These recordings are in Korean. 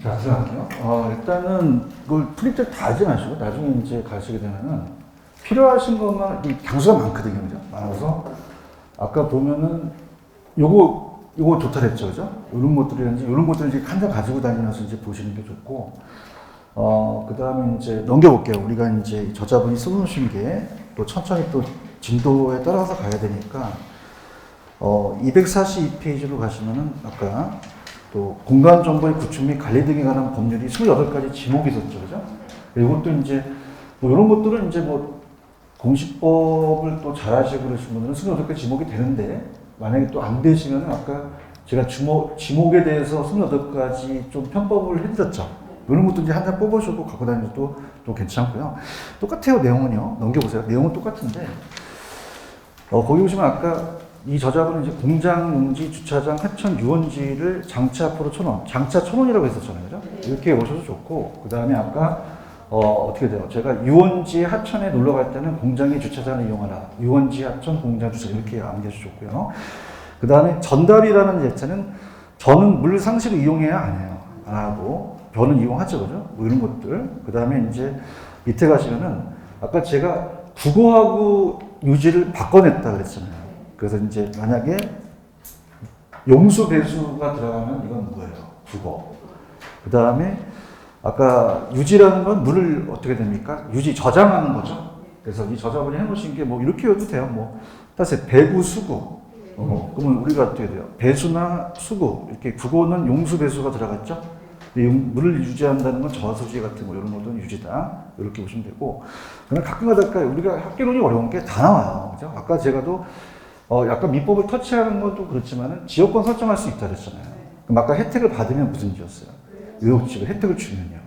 자, 들어갈게요. 일단은 그걸 프린트를 다 하지 마시고 나중에 이제 가시게 되면은 필요하신 것만 이 장수가 많거든요, 그죠? 많아서 아까 보면은 요거 좋다 그랬죠, 그죠? 이런 것들 이제 한 장 가지고 다니면서 이제 보시는 게 좋고, 그 다음에 이제 넘겨볼게요. 우리가 이제 저자분이 써놓으신 게 또 천천히 또 진도에 따라서 가야 되니까, 242페이지로 가시면은 아까 또 공간 정보의 구축 및 관리 등에 관한 법률이 28가지 지목이 있었죠, 그죠? 이것도 이제 뭐 이런 것들은 이제 뭐 공시법을 또 잘 하시고 그러신 분들은 28가지 지목이 되는데, 만약에 또 안 되시면은 아까 제가 지목에 대해서 28가지 좀 편법을 해드렸죠. 이런 것도 이제 한 장 뽑으셔도 갖고 다니셔도 또 괜찮고요. 똑같아요, 내용은요. 넘겨보세요. 내용은 똑같은데, 거기 보시면 아까 이 저자분은 이제 공장, 용지, 주차장, 하천, 유원지를 장차 앞으로 1,000원, 장차 1,000원이라고 했었잖아요, 그죠? 이렇게 오셔도 좋고, 그 다음에 아까, 어떻게 돼요? 제가 유원지, 하천에 놀러 갈 때는 공장의 주차장을 이용하라. 유원지, 하천, 공장, 주차장 이렇게 암기해서 좋고요. 그 다음에 전달이라는 예체는 저는 물 상시로 이용해야 안 해요. 안 하고, 저는 이용하죠, 그죠? 뭐 이런 것들. 그 다음에 이제 밑에 가시면은 아까 제가 국어하고 유지를 바꿔냈다 그랬잖아요. 그래서 이제 만약에 용수 배수가 들어가면 이건 뭐예요? 국어. 그 다음에 아까 유지라는 건 물을 어떻게 됩니까? 유지 저장하는 거죠. 그래서 이 저자분이 해놓으신 게 뭐 이렇게 해도 돼요. 뭐 따라서 배구, 수구. 그러면 우리가 어떻게 돼요? 배수나 수구 이렇게 국어는 용수 배수가 들어갔죠. 물을 유지한다는 건 저수지 같은 거 이런 것도 유지다. 이렇게 보시면 되고. 그러면 가끔가다 우리가 학계론이 어려운 게 다 나와요. 그죠? 아까 제가도 약간 민법을 터치하는 것도 그렇지만은 지역권 설정할 수 있다 그랬잖아요. 그럼 아까 혜택을 받으면 무슨 지였어요? 의혹지가 혜택을 주면요.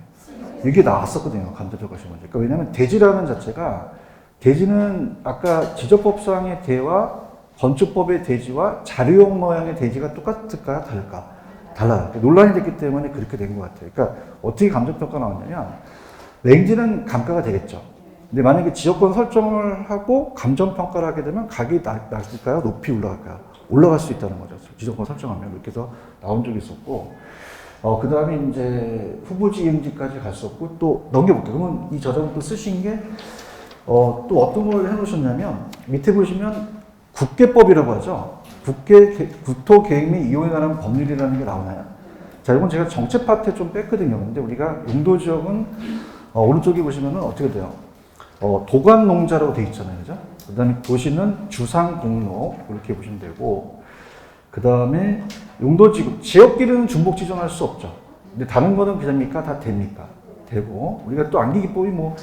이게 나왔었거든요. 감사평가시 문제. 그러니까 왜냐면 대지라는 자체가 대지는 아까 지적법상의 대와 건축법의 대지와 자료용 모양의 대지가 똑같을까 다를까? 달라요. 논란이 됐기 때문에 그렇게 된 것 같아요. 그러니까 어떻게 감정평가 나왔냐면 랭지는 감가가 되겠죠. 근데 만약에 지역권 설정을 하고 감정평가를 하게 되면 가격이 낮을까요? 높이 올라갈까요? 올라갈 수 있다는 거죠. 지역권 설정하면. 이렇게 해서 나온 적이 있었고, 그 다음에 이제 후보지 이행지까지 갔었고, 또 넘겨볼게요. 그러면 이 저자분 또 쓰신 게, 또 어떤 걸 해놓으셨냐면, 밑에 보시면 국계법이라고 하죠. 국토계획 및 이용에 관한 법률이라는 게 나오나요? 자, 이건 제가 정책 파트에 좀 뺐거든요. 근데 우리가 용도지역은, 오른쪽에 보시면은 어떻게 돼요? 도관농자라고 돼 있잖아요. 그죠? 그 다음에 도시는 주상공로, 이렇게 보시면 되고, 그 다음에 용도지구, 지역끼리는 중복지정할 수 없죠. 근데 다른 거는 그냥입니까? 다 됩니까? 되고, 우리가 또 안기기법이 뭐,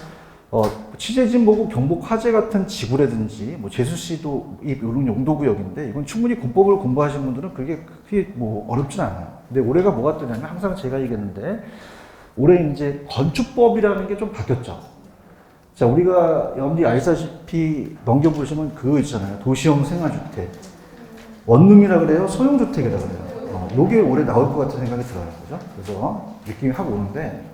취재진 보고 경복 화재 같은 지구라든지, 뭐, 제수시도 이런 용도구역인데, 이건 충분히 공법을 공부하신 분들은 그게 크게 뭐 어렵진 않아요. 근데 올해가 뭐가 뜨냐면, 항상 제가 얘기했는데, 올해 이제 건축법이라는 게 좀 바뀌었죠. 자, 우리가 염리 아시다시피 넘겨보시면 그거 있잖아요. 도시형 생활주택. 원룸이라 그래요? 소형주택이라 그래요? 요게 올해 나올 것 같은 생각이 들어요. 그죠? 그래서 느낌이 확 오는데,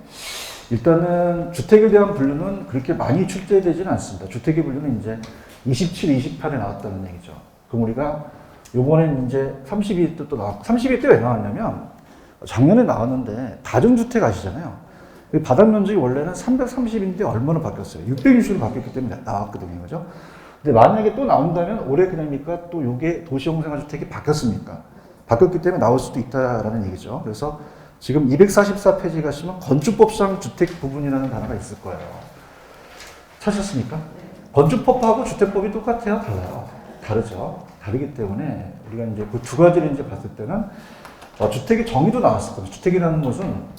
일단은 주택에 대한 분류는 그렇게 많이 출제되지는 않습니다. 주택의 분류는 이제 27, 28에 나왔다는 얘기죠. 그럼 우리가 요번엔 이제 32대 또 나왔고, 32대 왜 나왔냐면, 작년에 나왔는데, 다중주택 아시잖아요. 바닥 면적이 원래는 330인데 얼마나 바뀌었어요? 660으로 바뀌었기 때문에 나왔거든요. 그죠? 근데 만약에 또 나온다면 올해 그냥입니까? 또 요게 도시형 생활주택이 바뀌었습니까? 바뀌었기 때문에 나올 수도 있다라는 얘기죠. 그래서 지금 244페이지 가시면 건축법상 주택 부분이라는 단어가 있을 거예요. 찾으셨습니까? 건축법하고 주택법이 똑같아요? 달라요? 다르죠. 다르기 때문에 우리가 이제 그 두 가지를 이제 봤을 때는 주택의 정의도 나왔을 거예요. 주택이라는 것은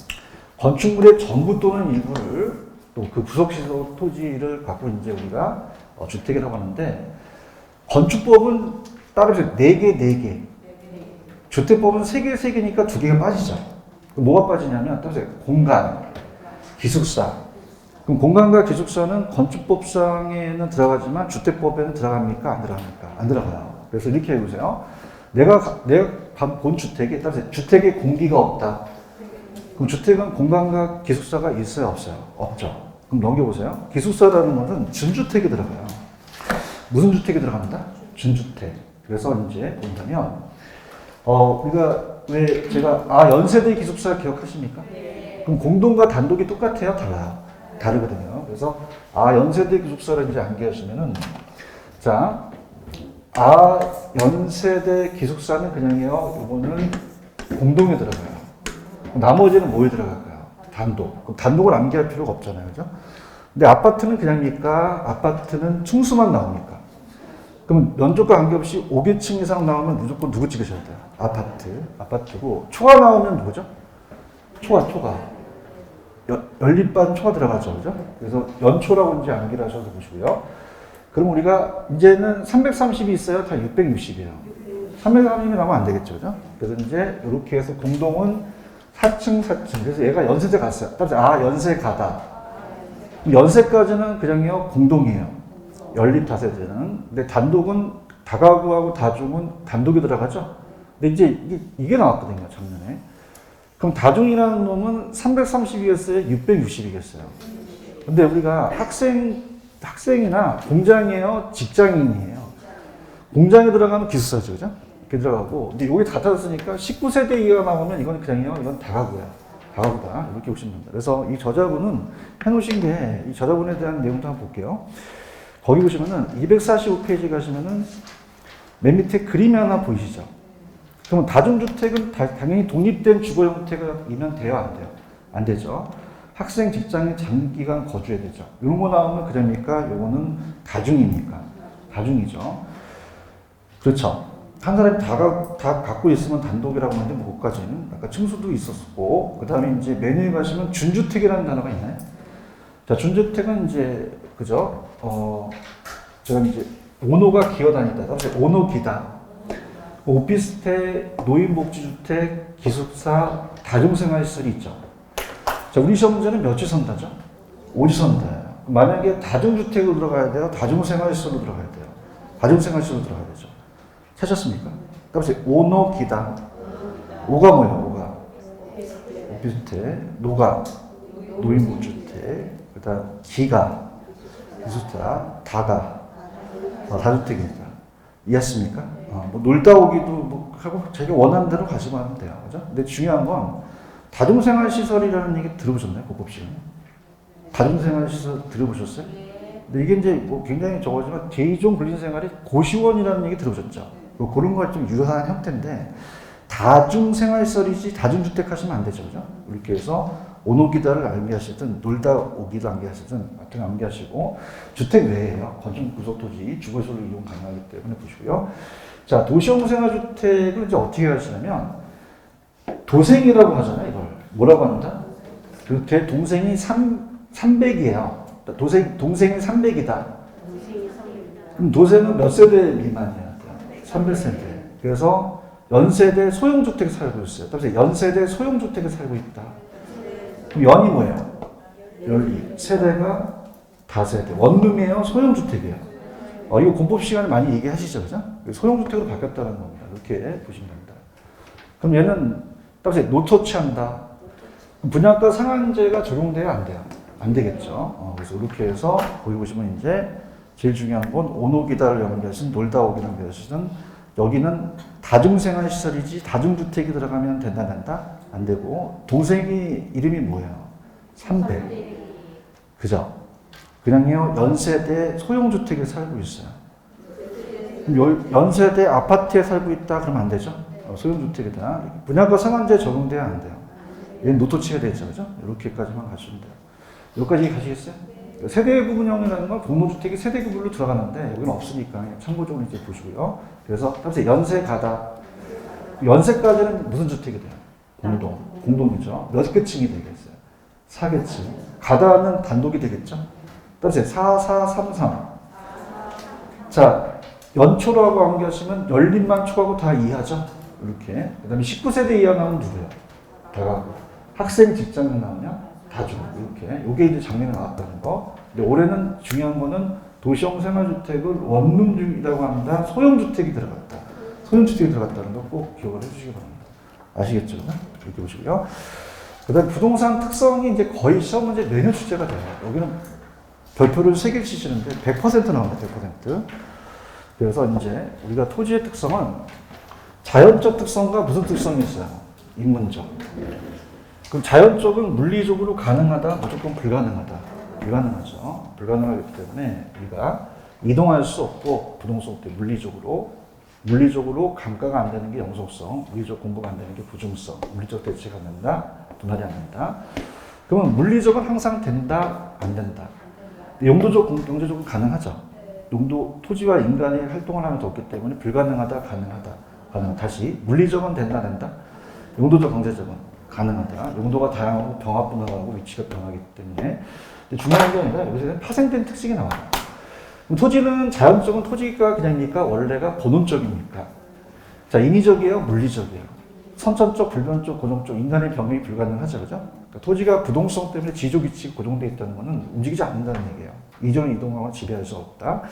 건축물의 전부 또는 일부를 또 그 부속시설 토지를 갖고 이제 우리가 주택이라고 하는데, 건축법은 따로 4개. 주택법은 3개니까 2개가 빠지죠. 뭐가 빠지냐면, 따로 공간, 기숙사. 그럼 공간과 기숙사는 건축법상에는 들어가지만 주택법에는 들어갑니까? 안 들어갑니까? 안 들어가요. 그래서 이렇게 해보세요. 내가 본 주택에, 따로 주택에 공기가 없다. 그럼 주택은 공간과 기숙사가 있어요? 없어요? 없죠. 그럼 넘겨보세요. 기숙사라는 것은 준주택이 들어가요. 무슨 주택이 들어갑니다? 준주택. 그래서 이제 본다면, 우리가 왜 제가, 연세대 기숙사 기억하십니까? 네. 그럼 공동과 단독이 똑같아요? 달라요? 다르거든요. 그래서 연세대 기숙사를 이제 암기하시면은 자, 연세대 기숙사는 그냥요. 이거는 공동에 들어가요. 나머지는 뭐에 들어갈까요? 단독. 그럼 단독을 암기할 필요가 없잖아요. 그죠? 근데 아파트는 그냥입니까? 아파트는 층수만 나옵니까? 그럼 면적과 관계없이 5개층 이상 나오면 무조건 누구 찍으셔야 돼요? 아파트고. 초가 나오면 누구죠? 초가. 연립반 초가 들어가죠. 그죠? 그래서 연초라고 이제 암기를 하셔서 보시고요. 그럼 우리가 이제는 330이 있어요? 다 660이에요. 330이 나오면 안 되겠죠. 그죠? 그래서 이제 이렇게 해서 공동은 4층. 그래서 얘가 연세대 갔어요. 따라서 연세 가다. 연세까지는 그냥요, 공동이에요. 연립 다세대는. 근데 단독은 다가구하고 다중은 단독이 들어가죠. 근데 이제 이게 나왔거든요, 작년에. 그럼 다중이라는 놈은 330이겠어요? 660이겠어요? 근데 우리가 학생이나 공장이에요? 직장인이에요? 공장에 들어가면 기숙사죠, 그죠? 이렇게 들어가고. 근데 여기 다 닫았으니까 19세대 이하가 나오면 이건 그냥요, 이건 다가구야. 다가구다. 이렇게 보시면 됩니다. 그래서 이 저자분은 해놓으신 게, 이 저자분에 대한 내용도 한번 볼게요. 거기 보시면은 245페이지 가시면은 맨 밑에 그림이 하나 보이시죠? 그러면 다중주택은 당연히 독립된 주거 형태이면 돼요, 안 돼요? 안 되죠. 학생, 직장인 장기간 거주해야 되죠. 이런 거 나오면 그럽니까? 요거는 다중입니까? 다중이죠. 그렇죠. 한 사람이 다 갖고 있으면 단독이라고 하는데, 뭐, 그까지는. 아까 층수도 있었고, 그 다음에 이제 메뉴에 가시면 준주택이라는 단어가 있나요? 자, 준주택은 이제, 그죠? 제가 이제, 오노가 기어다니다. 오노기다. 오피스텔, 노인복지주택, 기숙사, 다중생활시설이 있죠. 자, 우리 시험 문제는 몇 지선다죠? 5지선다예요. 만약에 다중주택으로 들어가야 돼요? 다중생활시설로 들어가야 돼요? 다중생활시설로 들어가야 되죠. 찾았습니까? 그래서 오노기다. 오가 뭐예요? 오가. 오피스텔, 노가. 노인복지주택. 그 다음 기가. 기숙사. 다가. 다주택입니다. 이해했습니까? 뭐 놀다 오기도 뭐 하고 자기가 원하는 대로 가시면 하면 돼요. 그죠? 근데 중요한 건 다중생활시설이라는 얘기 들어보셨나요? 고급시간에? 다중생활시설 들어보셨어요? 근데 이게 이제 뭐 굉장히 적어지만 제2종 근린생활이 고시원이라는 얘기 들어보셨죠? 뭐 그런 거와 좀 유사한 형태인데 다중생활시설이지 다중주택 하시면 안 되죠. 그죠? 이렇게 해서 오노기다를 암기하시든 놀다 오기를 암기하시든 같은 거 암기하시고 주택 외에요. 건축 구속 토지 주거시설로 이용 가능하기 때문에 보시고요. 자, 도시형 생활주택을 이제 어떻게 하시냐면 도생이라고 하잖아요. 이걸 뭐라고 한다? 그 동생이 300이에요. 동생이 300이다. 그럼 도생은 몇 세대 미만이야? 300세대. 그래서 연세대 소형주택에 살고 있어요. 그래서 연세대 소형주택에 살고 있다. 그럼 연이 뭐예요? 연리. 세대가 다세대. 원룸이에요? 소형주택이에요? 이거 공법 시간에 많이 얘기하시죠, 그죠? 소형주택으로 바뀌었다는 겁니다. 이렇게 보시면 됩니다. 그럼 얘는 따라서 노토 취한다. 분양가 상한제가 적용돼야 안 돼요? 안 되겠죠. 그래서 이렇게 해서 거기 보시면 이제 제일 중요한 건 오노기다를 연결하신 놀다 오기를 연결하시든 여기는 다중생활시설이지 다중주택이 들어가면 된다? 안 되고 동생이 이름이 뭐예요? 300. 그죠? 그냥요 연세대 소형주택에 살고 있어요. 그럼 연세대 아파트에 살고 있다 그러면 안 되죠? 소형주택이다. 분양가 상한제 적용돼야 안 돼요. 얘는 노토치가 되죠. 그죠? 이렇게까지만 가시면 돼요. 여기까지 가시겠어요? 세대 구분형이라는 건 공동주택이 세대 구분으로 들어가는데 여기는 없으니까 참고적으로 이제 보시고요. 그래서 따라서 연세 가다. 연세까지는 무슨 주택이 돼요? 공동이죠. 몇 개층이 되겠어요? 4개층. 가다는 단독이 되겠죠? 따라서 4, 4, 3, 3. 자, 연초라고 암기하시면 연립만 초하고 다 이하죠? 이렇게. 그 다음에 19세대 이하 나오면 누구예요? 다가구. 학생 직장인 나오냐? 다중. 이렇게. 요게 이제 작년에 나왔다는 거. 근데 올해는 중요한 거는 도시형 생활주택을 원룸 중이라고 합니다. 소형주택이 들어갔다. 소형주택이 들어갔다는 거 꼭 기억을 해주시기 바랍니다. 아시겠죠? 이렇게 보시고요. 그 다음에 부동산 특성이 이제 거의 시험 문제 매년 출제가 돼요. 여기는 별표를 3개 치시는데 100% 나옵니다. 100%. 그래서 이제 우리가 토지의 특성은 자연적 특성과 무슨 특성이 있어요? 인문적. 그럼 자연적은 물리적으로 가능하다, 무조건 불가능하다. 불가능하죠. 불가능하기 때문에 우리가 이동할 수 없고 부동성 때 물리적으로 감가가 안 되는 게 영속성, 물리적 공부가 안 되는 게 부중성, 물리적 대체가 안 된다, 분할이 안 된다. 그러면 물리적은 항상 된다, 안 된다. 용도적, 경제적은 가능하죠. 토지와 인간이 활동을 하면 더 없기 때문에 불가능하다, 가능하다. 다시 물리적은 된다, 된다. 용도적, 경제적은 가능하다. 용도가 다양하고 병합 분할하고 위치가 변하기 때문에. 근데 중요한 게 아니라 여기서는 파생된 특징이 나와요. 토지는 자연적은 토지가 그냥입니까? 원래가 본원적입니까? 자, 인위적이에요? 물리적이에요? 선천적, 불변적, 고정적, 인간의 병행이 불가능하죠. 그죠? 그러니까 토지가 부동성 때문에 지적 위치가 고정되어 있다는 것은 움직이지 않는다는 얘기예요. 이동하거나 지배할 수 없다.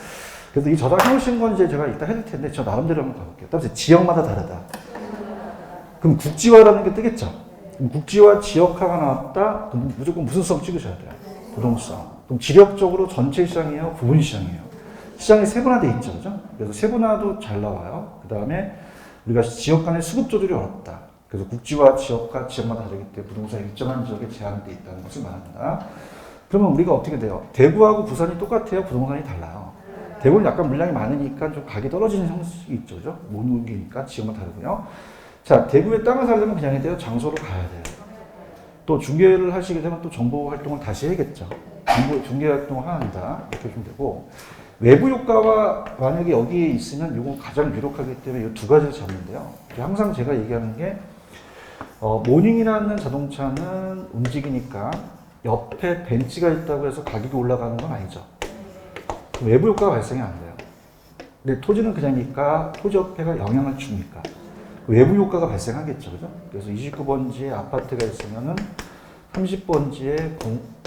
그래서 이 저작해 오신 건 이제 제가 이따 해줄 텐데, 저 나름대로 한번 가볼게요. 따라서 지역마다 다르다. 그럼 국지화라는 게 뜨겠죠? 그럼 국지화 지역화가 나왔다? 그럼 무조건 무슨 성 찍으셔야 돼요? 부동성. 그럼 지력적으로 전체 시장이에요? 부분 시장이에요? 시장이 세분화되어 있죠. 그죠? 그래서 세분화도 잘 나와요. 그 다음에 우리가 지역 간의 수급 조절이 어렵다. 그래서 국지와 지역과 지역마다 다르기 때문에 부동산이 일정한 지역에 제한되어 있다는 것을 말합니다. 그러면 우리가 어떻게 돼요? 대구하고 부산이 똑같아요? 부동산이 달라요. 대구는 약간 물량이 많으니까 좀 가격이 떨어지는 형식이 있죠. 그죠? 못 옮기니까 지역마다 다르고요. 자, 대구에 땅을 사려면 그냥 돼요? 장소로 가야 돼요. 또 중개를 하시게 되면 또 정보 활동을 다시 해야겠죠. 중개 활동을 합니다. 이렇게 해주면 되고, 외부 효과와 만약에 여기에 있으면 이건 가장 유력하기 때문에 이 두 가지를 잡는데요. 항상 제가 얘기하는 게, 모닝이라는 자동차는 움직이니까 옆에 벤치가 있다고 해서 가격이 올라가는 건 아니죠. 외부 효과가 발생이 안 돼요. 근데 토지는 그냥니까 토지협회가 영향을 줍니까? 외부 효과가 발생하겠죠. 그죠? 그래서 29번지에 아파트가 있으면은 30번지에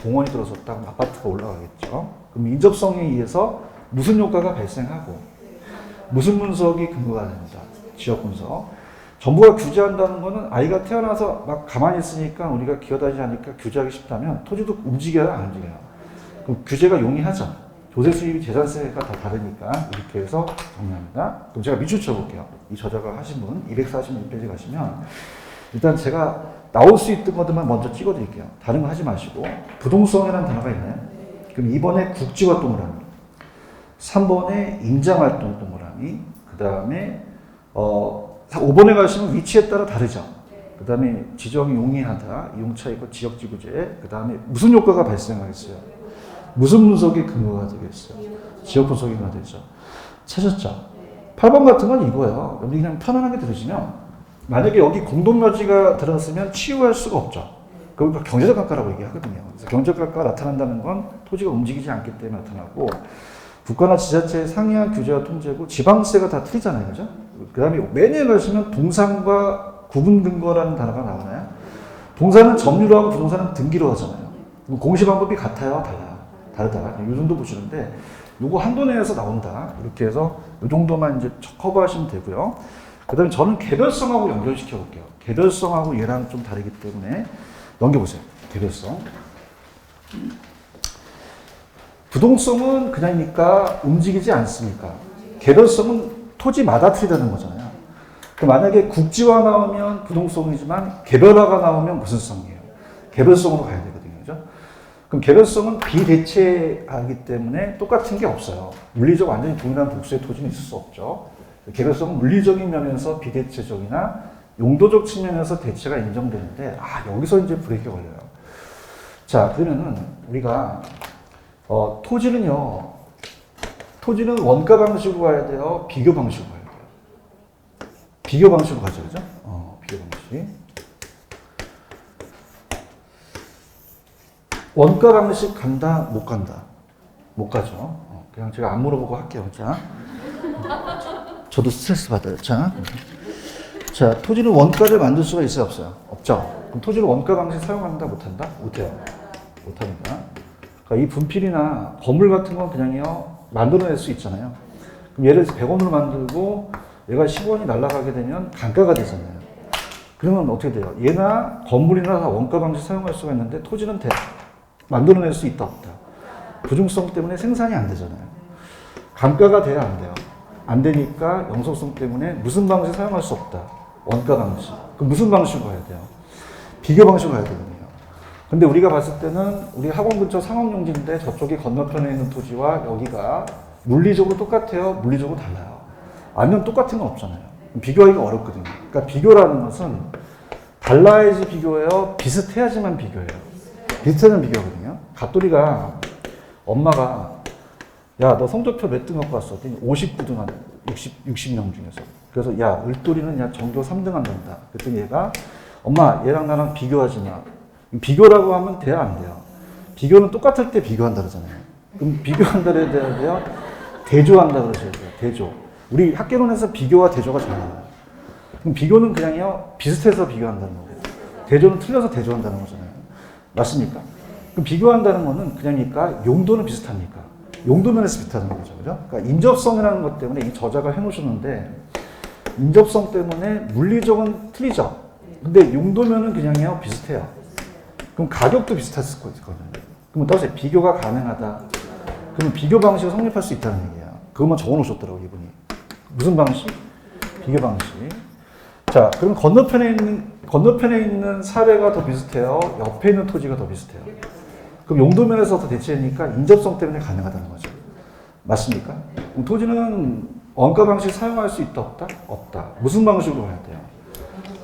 공원이 들어섰다 그럼 아파트가 올라가겠죠. 그럼 인접성에 의해서 무슨 효과가 발생하고 무슨 분석이 근거가 됩니다. 지역 분석. 정부가 규제한다는 거는 아이가 태어나서 막 가만히 있으니까 우리가 기어다니지 않으니까 규제하기 쉽다면 토지도 움직여야 안 움직여요. 그럼 규제가 용이하죠. 조세 수입이 재산세가 다 다르니까 이렇게 해서 정리합니다. 그럼 제가 밑줄 쳐볼게요. 이 저자가 하신 분 246페이지 가시면 일단 제가 나올 수 있던 것들만 먼저 찍어드릴게요. 다른 거 하지 마시고 부동성이라는 단어가 있나요? 그럼 2번에 국지화 동그라미, 3번에 임장활동 동그라미, 그 다음에 5번에 가시면 위치에 따라 다르죠. 그 다음에 지정이 용이하다, 이용차 있고 지역지구제, 그 다음에 무슨 효과가 발생하겠어요? 무슨 분석이 근거가 되겠어요? 지역 분석이 근거가 되죠. 찾았죠? 8번 같은 건 이거예요. 여기 그냥 편안하게 들으시면 만약에 여기 공동묘지가 들어갔으면 치유할 수가 없죠. 그러니까 경제적 가가라고 얘기하거든요. 그래서 경제적 가가가 나타난다는 건 토지가 움직이지 않기 때문에 나타나고 국가나 지자체의 상이한 규제와 통제고 지방세가 다 틀리잖아요. 그죠? 그 다음에 맨 위에 가시면 동산과 구분 근거라는 단어가 나오나요? 동산은 점유로 하고 부동산은 등기로 하잖아요. 공시 방법이 같아요? 달라요? 다르다. 이 정도 보시는데 요거 한도 내에서 나온다. 이렇게 해서 이 정도만 이제 커버하시면 되고요. 그 다음에 저는 개별성하고 연결시켜 볼게요. 개별성하고 얘랑 좀 다르기 때문에 넘겨보세요. 개별성. 부동성은 그냥이니까 움직이지 않습니까? 개별성은 토지마다 틀리다는 거잖아요. 그 만약에 국지화 나오면 부동성이지만 개별화가 나오면 무슨 성이에요? 개별성으로 가야 되거든요. 그죠? 그럼 개별성은 비대체하기 때문에 똑같은 게 없어요. 물리적 완전히 동일한 복수의 토지는 있을 수 없죠. 개별성은 물리적인 면에서 비대체적이나 용도적 측면에서 대체가 인정되는데 여기서 이제 브레이크가 걸려요. 자, 그러면은 우리가 토지는 원가 방식으로 가야 돼요? 비교 방식으로 가야 돼요? 비교 방식으로 가죠. 그죠? 비교 방식. 원가 방식 간다? 못 간다? 못 가죠. 그냥 제가 안 물어보고 할게요. 자. 저도 스트레스 받아요. 자, 토지는 원가를 만들 수가 있어요? 없어요? 없죠. 그럼 토지를 원가 방식 사용한다? 못한다? 못해요. 못합니다. 그러니까 이 분필이나 건물 같은 건 그냥요, 만들어낼 수 있잖아요. 그럼 예를 들어서 100원으로 만들고 얘가 10원이 날아가게 되면 단가가 되잖아요. 그러면 어떻게 돼요? 얘나 건물이나 다 원가 방식 사용할 수가 있는데 토지는 만들어낼 수 있다? 없다? 부중성 때문에 생산이 안 되잖아요. 감가가 돼야 안 돼요. 안 되니까 영속성 때문에 무슨 방식 사용할 수 없다? 원가 방식. 그럼 무슨 방식으로 가야 돼요? 비교 방식으로 가야 되거든요. 근데 우리가 봤을 때는 우리 학원 근처 상업용지인데 저쪽이 건너편에 있는 토지와 여기가 물리적으로 똑같아요? 물리적으로 달라요? 아니면 똑같은 건 없잖아요. 비교하기가 어렵거든요. 그러니까 비교라는 것은 달라야지 비교해요? 비슷해야지만 비교해요? 비슷하면 비교하거든요. 갓돌이가 엄마가 야, 너 성적표 몇 등 갖고 왔어? 59등 한 60명 중에서. 그래서 야, 을돌이는 야, 전교 3등 한단다. 그랬더니 얘가 엄마, 얘랑 나랑 비교하지 마. 비교라고 하면 돼요, 안 돼요? 비교는 똑같을 때 비교한다 그러잖아요. 그럼 비교한다 그래야 돼요? 대조한다 그러셔야 돼요. 대조. 우리 학계론에서 비교와 대조가 잘 나와요. 그럼 비교는 그냥요, 비슷해서 비교한다는 거고, 대조는 틀려서 대조한다는 거잖아요. 맞습니까? 그럼 비교한다는 거는 그냥니까 용도는 비슷합니까? 용도면에서 비슷하는 거죠. 그죠? 그러니까 인접성이라는 것 때문에 이 저자가 해놓으셨는데, 인접성 때문에 물리적은 틀리죠. 근데 용도면은 그냥요, 비슷해요. 그럼 가격도 비슷했을 거거든요. 그럼 따라서 비교가 가능하다. 그럼 비교 방식이 성립할 수 있다는 얘기예요. 그것만 적어 놓으셨더라고요, 이분이. 무슨 방식? 비교 방식. 자, 그럼 건너편에 있는 사례가 더 비슷해요? 옆에 있는 토지가 더 비슷해요? 그럼 용도면에서 더 대체하니까 인접성 때문에 가능하다는 거죠. 맞습니까? 그럼 토지는 원가 방식 사용할 수 있다, 없다? 없다. 무슨 방식으로 해야 돼요?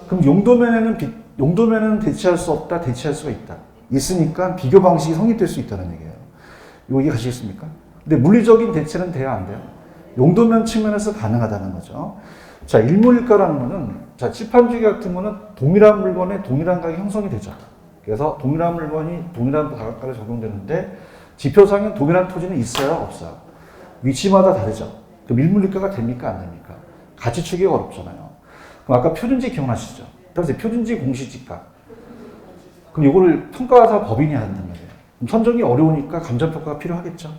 그럼 용도면은 대체할 수 없다, 대체할 수가 있다. 있으니까 비교 방식이 성립될 수 있다는 얘기예요. 이거 이해가시겠습니까? 근데 물리적인 대체는 돼야 안 돼요? 용도면 측면에서 가능하다는 거죠. 자, 일물일가라는 거는, 자, 칠판주기 같은 거는 동일한 물건에 동일한 가격이 형성이 되죠. 그래서 동일한 물건이 동일한 가격가에 적용되는데, 지표상엔 동일한 토지는 있어요, 없어요? 위치마다 다르죠. 그럼 일물일가가 됩니까, 안 됩니까? 가치 추기가 어렵잖아요. 그럼 아까 표준지 기억나시죠? 따라서 표준지 공시지가. 그럼 이거를 평가사 법인이 해야 된단 말이에요. 그럼 선정이 어려우니까 감정평가가 필요하겠죠.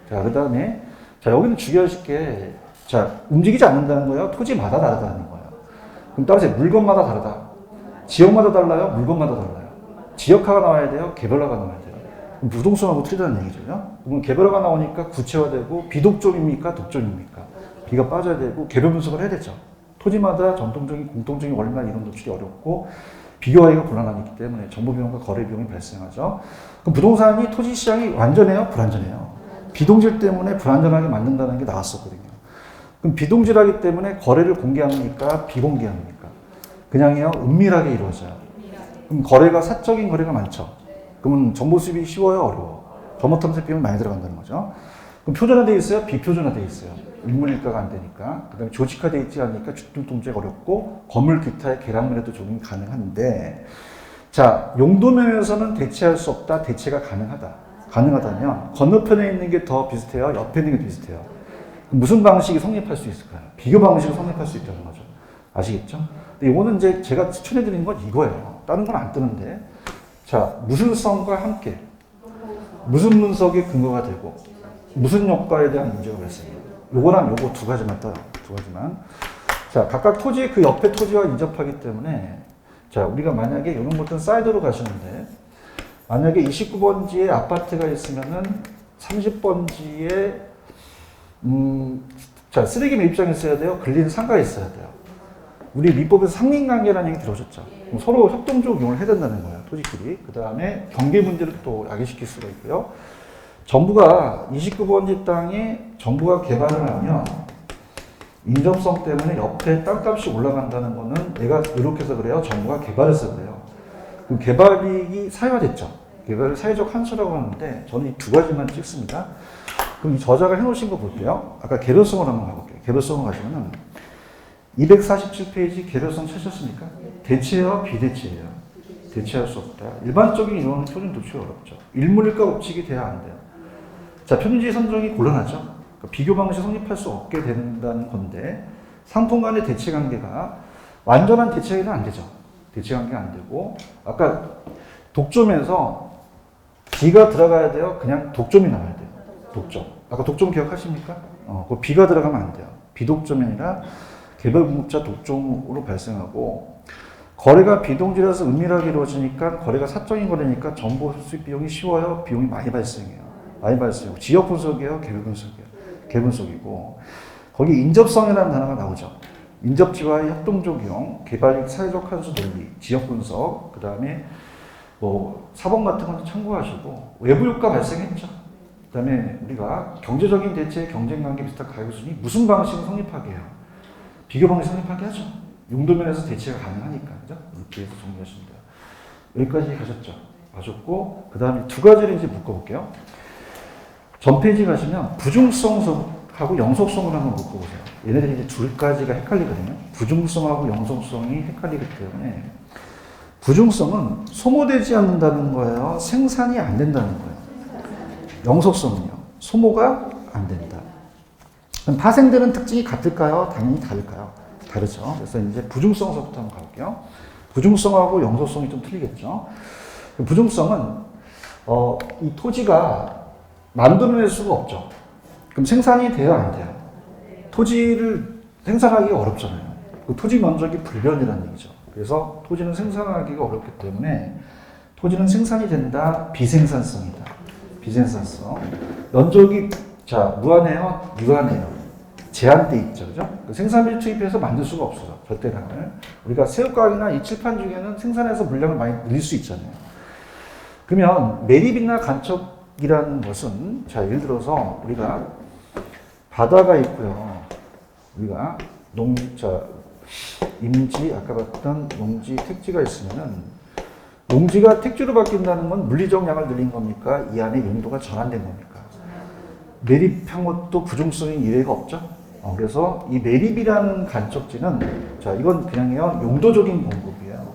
자, 그 다음에, 자, 여기는 중요하실 게, 자, 움직이지 않는다는 거예요? 토지마다 다르다는 거예요. 그럼 따라서 물건마다 다르다. 지역마다 달라요? 물건마다 달라요. 지역화가 나와야 돼요? 개별화가 나와야 돼요? 그럼 부동산하고 틀리다는 얘기죠. 그럼 개별화가 나오니까 구체화되고, 비독점입니까? 독점입니까? 비가 빠져야 되고, 개별 분석을 해야 되죠. 토지마다 전통적인 공통적인 원리나 이런 노출이 어렵고, 비교하기가 곤란하기 때문에 정보 비용과 거래 비용이 발생하죠. 그럼 부동산이 토지 시장이 완전해요? 불완전해요? 비동질 때문에 불완전하게 만든다는 게 나왔었거든요. 그럼 비동질하기 때문에 거래를 공개합니까? 비공개합니까? 그냥요, 은밀하게 이루어져요. 그럼 거래가 사적인 거래가 많죠. 그러면 정보 수집이 쉬워요? 어려워? 정보탐색 비용이 많이 들어간다는 거죠. 그럼 표준화되어 있어요? 비표준화되어 있어요? 일물일가가 안 되니까. 그 다음에 조직화되어 있지 않으니까 주택동제가 어렵고, 건물 기타의 계량면에도 적용이 가능한데, 자, 용도면에서는 대체할 수 없다, 대체가 가능하다. 가능하다면, 건너편에 있는 게 더 비슷해요? 옆에 있는 게 비슷해요? 무슨 방식이 성립할 수 있을까요? 비교 방식이 성립할 수 있다는 거죠. 아시겠죠? 근데 이거는 이제 제가 추천해드리는 건 이거예요. 다른 건 안 뜨는데. 자, 무슨 성과 함께, 무슨 분석이 근거가 되고, 무슨 효과에 대한 문제가 발생해요. 요거랑 요거 두 가지만 떠요. 두 가지만. 자, 각각 토지, 그 옆에 토지와 인접하기 때문에, 자, 우리가 만약에 이런 것들은 사이드로 가시는데, 만약에 29번지에 아파트가 있으면은 30번지에, 자, 쓰레기 매입장이 있어야 돼요? 근린 상가가 있어야 돼요? 우리 민법에서 상린관계라는 얘기 들어오셨죠? 그럼 서로 협동적 이용을 해야 된다는 거예요, 토지끼리. 그 다음에 경계 문제를 또 야기시킬 수가 있고요. 정부가 29번지 땅에 정부가 개발을 하면 인접성 때문에 옆에 땅값이 올라간다는 거는 내가 노력해서 그래요? 정부가 개발해서 그래요? 그럼 개발이익이 사유화됐죠? 개발을 사회적 환수라고 하는데 저는 이 두 가지만 찍습니다. 그럼 이 저자가 해놓으신 거 볼게요. 아까 개별성을 한번 가볼게요. 개별성을 가시면은 247페이지 개별성 찾으셨습니까? 대체와 비대체예요. 대체할 수 없다. 일반적인 이론은 표준 도출이 어렵죠. 일물일가 법칙이 돼야 안 돼요. 자, 표준지 선정이 곤란하죠. 그러니까 비교 방식 성립할 수 없게 된다는 건데 상품 간의 대체 관계가 완전한 대체 관계는 안 되죠. 대체 관계가 안 되고 아까 독점에서 B가 들어가야 돼요. 그냥 독점이 나와야 돼요. 독점. 아까 독점 기억하십니까? 그 B가 들어가면 안 돼요. 비독점이 아니라 개별 공급자 독점으로 발생하고 거래가 비동질에서 은밀하게 이루어지니까 거래가 사적인 거래니까 정보 수집 비용이 쉬워요. 비용이 많이 발생해요. 많이 발생하고 지역 분석이에요. 개별 분석이에요. 개별 분석이고 거기 인접성이라는 단어가 나오죠. 인접지와의 협동적 이용, 개발익 사회적 환수 논리, 지역 분석, 그 다음에 뭐 사본 같은 건 참고하시고 외부 효과 발생했죠. 그다음에 우리가 경제적인 대체 경쟁관계 비슷한 가격순이 무슨 방식을 성립하게 해요? 비교 방식 성립하게 하죠. 용도면에서 대체가 가능하니까 그죠? 이렇게 해서 정리하시면 돼요. 여기까지 가셨죠? 가셨고 그 다음에 두 가지를 이제 묶어볼게요. 전 페이지 가시면 부중성하고 영속성을 한번 묶어보세요. 얘네들이 이제 둘까지가 헷갈리거든요. 부중성하고 영속성이 헷갈리기 때문에 부중성은 소모되지 않는다는 거예요. 생산이 안 된다는 거예요. 영속성은요. 소모가 안 된다. 그럼 파생되는 특징이 같을까요? 당연히 다를까요? 다르죠. 그래서 이제 부중성서부터 한번 가볼게요. 부중성하고 영속성이 좀 틀리겠죠. 부중성은 이 토지가 만들어낼 수가 없죠. 그럼 생산이 돼요, 안 돼요? 토지를 생산하기가 어렵잖아요. 그 토지 면적이 불변이라는 얘기죠. 그래서 토지는 생산하기가 어렵기 때문에 토지는 생산이 된다, 비생산성이다. 비생산성. 면적이 자 무한해요, 유한해요. 제한돼 있죠, 그죠? 그 생산비 투입해서 만들 수가 없어요, 절대량을. 우리가 새우깡이나 이 칠판 중에는 생산해서 물량을 많이 늘릴 수 있잖아요. 그러면 매립이나 간척이라는 것은 자 예를 들어서 우리가 바다가 있고요. 우리가 임지 아까 봤던 농지 택지가 있으면은 농지가 택지로 바뀐다는 건 물리적 양을 늘린 겁니까? 이 안에 용도가 전환된 겁니까? 매립한 것도 부중성이 이해가 없죠. 그래서 이 매립이라는 간척지는 자 이건 그냥요 용도적인 공급이에요.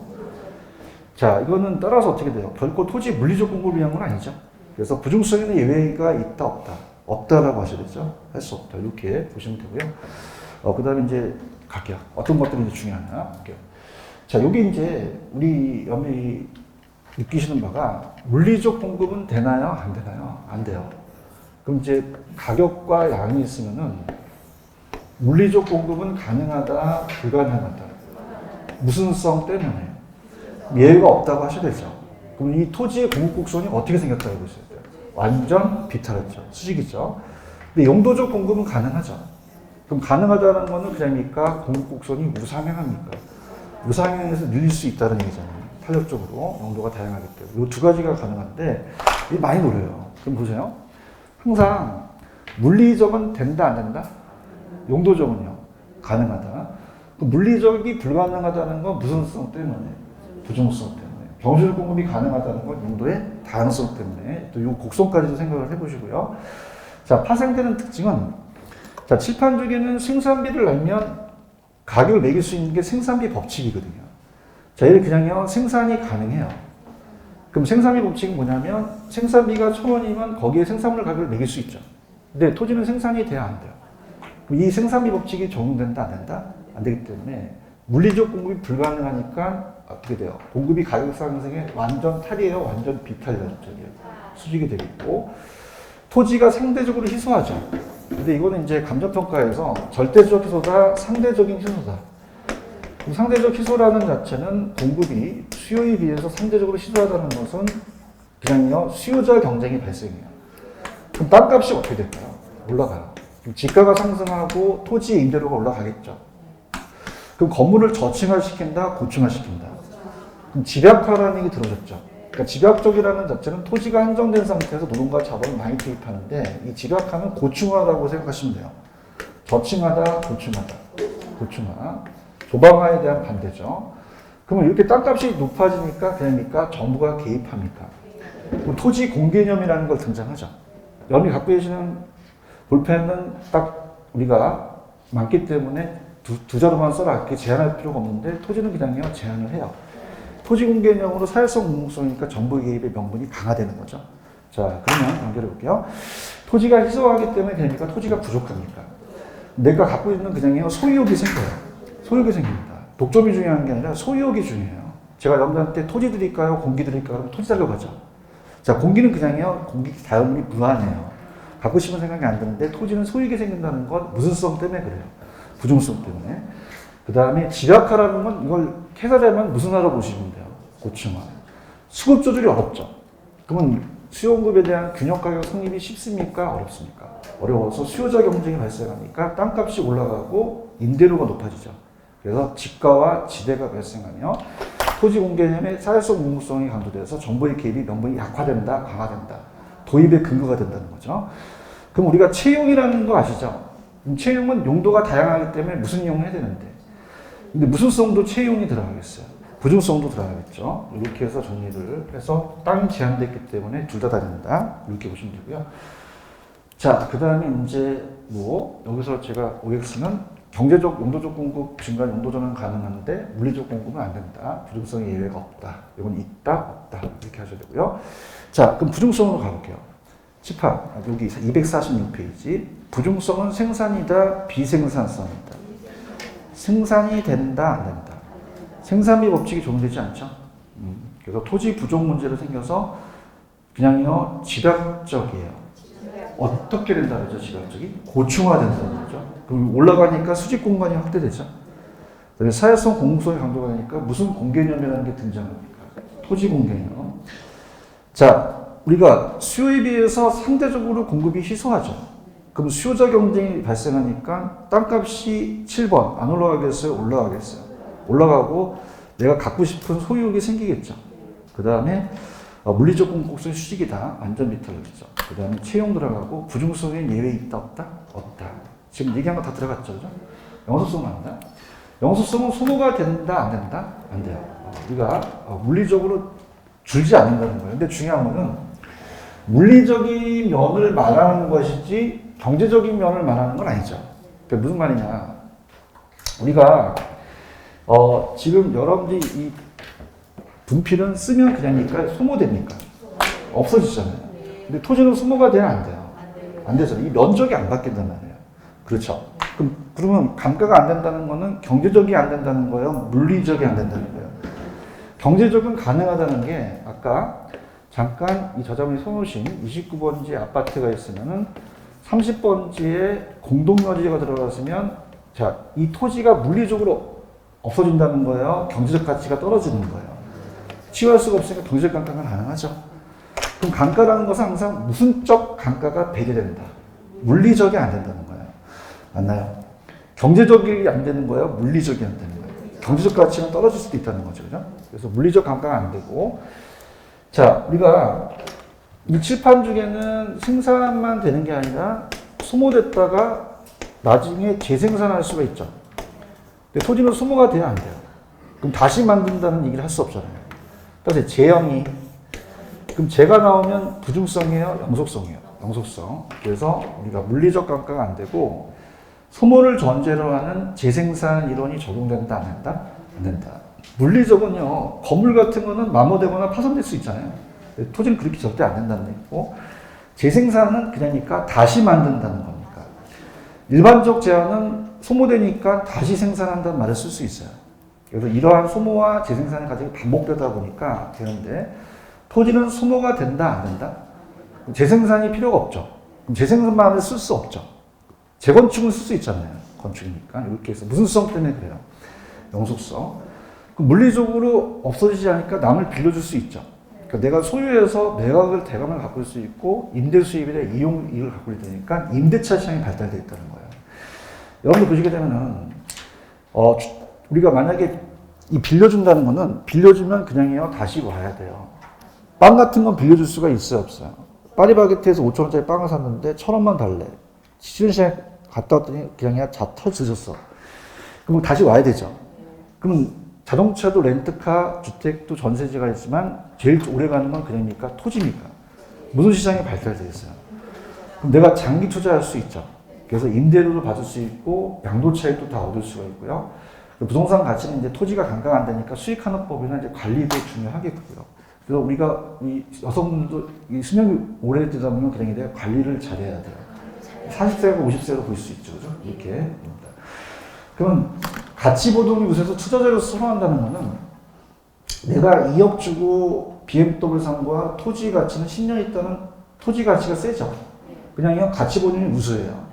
자 이거는 따라서 어떻게 돼요? 결코 토지 물리적 공급을 위한 건 아니죠. 그래서 부중성에는 예외가 있다 없다. 없다라고 하셔야 되죠. 할 수 없다. 이렇게 보시면 되고요. 그 다음에 이제 갈게요. 어떤 것들이 이제 중요하나 볼게요. 자 여기 이제 우리 여러분이 느끼시는 바가 물리적 공급은 되나요? 안 되나요? 안 돼요. 그럼 이제 가격과 양이 있으면은 물리적 공급은 가능하다, 불가능하다. 무슨 성 때문에? 예외가 없다고 하셔야 되죠. 그럼 이 토지의 공급 곡선이 어떻게 생겼다고 보셔야 돼요? 완전 비탈했죠. 수직이죠. 근데 용도적 공급은 가능하죠. 그럼 가능하다는 거는 그냥입니까? 공급 곡선이 우상향합니까? 우상향에서 늘릴 수 있다는 얘기잖아요. 탄력적으로 용도가 다양하기 때문에. 이 두 가지가 가능한데 이게 많이 노려요. 그럼 보세요. 항상 물리적은 된다 안 된다? 용도적은요? 가능하다. 그 물리적이 불가능하다는 건 무슨 성 때문에? 부중성 때문에. 경질 공급이 가능하다는 건 용도의 다양성 때문에. 또 이 곡선까지도 생각을 해보시고요. 자, 파생되는 특징은 자, 칠판 중에는 생산비를 내면 가격을 매길 수 있는 게 생산비 법칙이거든요. 자, 얘를 그냥요, 생산이 가능해요. 그럼 생산비 법칙은 뭐냐면 생산비가 1,000원이면 거기에 생산물 가격을 매길 수 있죠. 근데 토지는 생산이 돼야 안 돼요. 이 생산비 법칙이 적용된다 안 된다? 안 되기 때문에 물리적 공급이 불가능하니까 어떻게 돼요? 공급이 가격 상승에 완전 탈이에요? 완전 비탈이에요? 수직이 되겠고 토지가 상대적으로 희소하죠. 근데 이거는 이제 감정평가에서 절대적 희소다, 상대적인 희소다. 상대적 희소라는 자체는 공급이 수요에 비해서 상대적으로 희소하다는 것은 그냥요 수요자 경쟁이 발생해요. 그럼 땅값이 어떻게 될까요? 올라가요. 지가가 상승하고 토지의 임대료가 올라가겠죠. 그럼 건물을 저층화시킨다, 고층화시킨다. 그럼 집약화라는 얘기 들으셨죠? 그러니까 집약적이라는 자체는 토지가 한정된 상태에서 노동과 자본을 많이 투입하는데 이 집약화는 고층화라고 생각하시면 돼요. 저층화다, 고층화다. 고층화. 조방화에 대한 반대죠. 그러면 이렇게 땅값이 높아지니까 그냥입니까? 정부가 개입합니까? 그럼 토지 공개념이라는 걸 등장하죠. 여러분이 갖고 계시는 볼펜은 딱 우리가 많기 때문에 두 자루만 써라 이렇게 제한할 필요가 없는데 토지는 그냥요 제한을 해요. 토지 공개념으로 사회성 공공성이니까 정부 개입의 명분이 강화되는 거죠. 자 그러면 연결해 볼게요. 토지가 희소하기 때문에 되니까 토지가 부족합니까? 내가 갖고 있는 그냥요 소유욕이 생겨요. 소유욕이 생깁니다. 독점이 중요한 게 아니라 소유욕이 중요해요. 제가 여러분한테 토지 드릴까요? 공기 드릴까요? 그럼 토지 달라고 하죠. 자 공기는 그냥요 공기 다음이 무한해요. 갖고 싶은 생각이 안 드는데 토지는 소유욕이 생긴다는 건 무슨 성 때문에 그래요? 부중성 때문에. 그 다음에 집약화라는 건 이걸 해설하면 무슨 하라고 보시면 돼요? 고층화. 수급 조절이 어렵죠. 그러면 수요 공급에 대한 균형 가격 성립이 쉽습니까? 어렵습니까? 어려워서 수요자 경쟁이 발생하니까 땅값이 올라가고 임대료가 높아지죠. 그래서 지가와 지대가 발생하며 토지 공개념의 사회성 공공성이 강조돼서 정부의 개입이 명분이 약화된다, 강화된다. 도입의 근거가 된다는 거죠. 그럼 우리가 채용이라는 거 아시죠? 채용은 용도가 다양하기 때문에 무슨 용을 해야 되는데. 근데 무슨성도 채용이 들어가겠어요. 부중성도 들어가겠죠. 이렇게 해서 정리를 해서 땅이 제한됐기 때문에 둘 다 된다. 이렇게 보시면 되고요. 자, 그 다음에 이제 여기서 제가 OX는 경제적, 용도적 공급 증가, 용도 전환 가능한데 물리적 공급은 안 된다. 부중성의 예외가 없다. 이건 있다, 없다. 이렇게 하셔야 되고요. 자, 그럼 부중성으로 가볼게요. 칩합, 여기 246페이지. 부중성은 생산이다, 비생산성이다. 생산이 된다, 안 된다. 생산비 법칙이 적용되지 않죠. 그래서 토지 부족 문제로 생겨서 그냥요, 지각적이에요. 어떻게 된다 그러죠, 지각적이? 고충화된다는 거죠. 그럼 올라가니까 수직 공간이 확대되죠. 사회성 공공성이 강조가 되니까 무슨 공개념이라는 게 등장합니까? 토지 공개념. 자, 우리가 수요에 비해서 상대적으로 공급이 희소하죠. 그럼 수요자 경쟁이 발생하니까 땅값이 7번 안 올라가겠어요? 올라가겠어요? 올라가고 내가 갖고 싶은 소유욕이 생기겠죠. 그 다음에 물리적 공급성 수직이다. 완전 비틀어졌죠. 그 다음에 채용 들어가고 부중성에 예외 있다 없다? 없다. 지금 얘기한 거 다 들어갔죠. 그죠? 영속성은 안다. 영속성은 소모가 된다 안 된다? 안 돼요. 우리가 물리적으로 줄지 않는다는 거예요. 근데 중요한 거는 물리적인 면을 말하는 것이지 경제적인 면을 말하는 건 아니죠. 그러니까 무슨 말이냐. 우리가 지금 여러분들이 이 분필은 쓰면 그냥니까 소모됩니까? 없어지잖아요. 근데 토지는 소모가 돼야 안 돼요. 안 되죠. 이 면적이 안 바뀐단 말이에요. 그렇죠. 그러면 감가가 안 된다는 거는 경제적이 안 된다는 거예요? 물리적이 안 된다는 거예요? 경제적은 가능하다는 게 아까 잠깐 이 저자분이 써놓으신 29번지 아파트가 있으면은 30번지에 공동묘지가 들어갔으면 자, 이 토지가 물리적으로 없어진다는 거예요? 경제적 가치가 떨어지는 거예요? 치유할 수가 없으니까 경제적 감가가 가능하죠. 그럼 감가라는 것은 항상 무슨적 감가가 배제된다. 물리적이 안 된다는 거예요. 맞나요? 경제적이 안 되는 거예요? 물리적이 안 되는 거예요? 경제적 가치는 떨어질 수도 있다는 거죠. 그죠? 그래서 물리적 감가가 안 되고 자, 우리가 이 칠판 중에는 생산만 되는 게 아니라 소모됐다가 나중에 재생산할 수가 있죠. 근데 토지는 소모가 돼야 안 돼요. 그럼 다시 만든다는 얘기를 할 수 없잖아요. 따라서 재형이 그럼 재가 나오면 부중성이에요? 영속성이에요? 영속성. 그래서 우리가 물리적 감가가 안 되고 소모를 전제로 하는 재생산 이론이 적용된다 안 된다? 안 된다. 물리적은요. 건물 같은 거는 마모되거나 파손될 수 있잖아요. 토지는 그렇게 절대 안 된다는 얘기고 재생산은 그러니까 다시 만든다는 겁니까. 일반적 제한은 소모되니까 다시 생산한다는 말을 쓸 수 있어요. 그래서 이러한 소모와 재생산의 과정이 반복되다 보니까 되는데 토지는 소모가 된다 안 된다? 재생산이 필요가 없죠. 그럼 재생산만을 쓸 수 없죠. 재건축은 쓸 수 있잖아요. 건축이니까. 이렇게 해서 무슨 수성 때문에 그래요? 영속성. 물리적으로 없어지지 않으니까 남을 빌려줄 수 있죠. 그러니까 내가 소유해서 매각을 대감을 가꿀 수 있고 임대 수입이나 이용 이익을 가꾸게 되니까 임대차 시장이 발달되어 있다는 거예요. 여러분들 보시게 되면은 우리가 만약에 이 빌려준다는 거는 빌려주면 그냥요 다시 와야 돼요. 빵 같은 건 빌려줄 수가 있어요 없어요? 파리바게트에서 5,000원짜리 빵을 샀는데 1,000원만 달래. 쉬는 시간에 갔다 왔더니 그냥 다 터졌어. 그럼 다시 와야 되죠. 그럼 자동차도 렌트카, 주택도 전세지가 있지만 제일 오래 가는 건 그냥니까 토지니까. 무슨 시장이 발달되어 있어요. 그럼 내가 장기 투자할 수 있죠. 그래서 임대료도 받을 수 있고 양도차익도 다 얻을 수가 있고요. 부동산 가치는 이제 토지가 감가가 안 되니까 수익하는 법이나 이제 관리도 중요하겠고요. 그래서 우리가 이 여성분들도 이 수명이 오래되다 보면 그냥 내가 관리를 잘해야 돼요. 40세가 50세로 볼 수 있죠. 그죠? 이렇게 봅니다. 그러면 가치 보동이 우세해서 투자자로 선호한다는 거는 내가 2억 주고 BMW 산 거와 토지 가치는 10년 있다는 토지 가치가 세죠. 그냥요 가치 보동이 우수해요.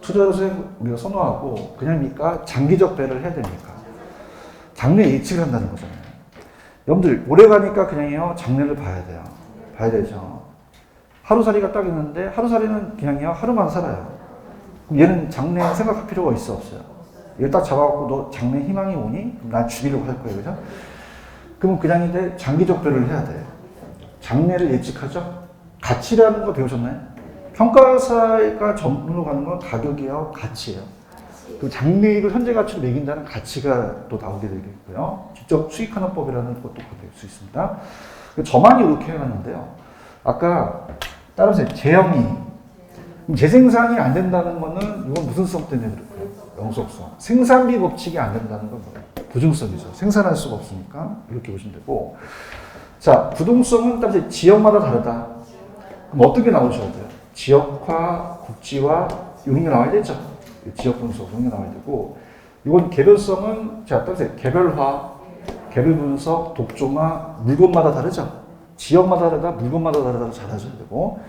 투자로서 우리가 선호하고 그냥니까 장기적 배를 해야 되니까 장래 예측을 한다는 거잖아요. 여러분들 오래 가니까 그냥요 장래를 봐야 돼요. 봐야 되죠. 하루살이가 딱 있는데 하루살이는 그냥요 하루만 살아요. 그럼 얘는 장래 생각할 필요가 있어 없어요? 얘 딱 잡아갖고 너 장래 희망이 오니? 그럼 난 죽이려고 할 거예요. 그죠? 그럼 그냥 이제 장기적 배려를 해야 돼. 장래를 예측하죠? 가치라는 거 배우셨나요? 평가사가 전문으로 가는 건 가격이에요, 가치예요. 그 장래익을 현재 가치로 매긴다는 가치가 또 나오게 되겠고요. 직접 수익하는 법이라는 것도 될 수 있습니다. 저만이 이렇게 해놨는데요. 아까 따라서 재영이 재생산이 안 된다는 거는 이건 무슨 성 때문에 그럴까요? 영속성. 생산비 법칙이 안 된다는 건 뭐예요? 부중성이죠. 생산할 수가 없으니까 이렇게 보시면 되고. 자, 부동성은 따라서 지역마다 다르다. 그럼 어떻게 나오셔야 돼요? 지역화, 국지화 이런 게 나와야 되죠. 지역 분석 이런 게 나와야 되고. 이건 개별성은 자, 따라서 개별화, 개별 분석, 독점화, 물건마다 다르죠. 지역마다 다르다, 물건마다 다르다 잘 하셔야 되고.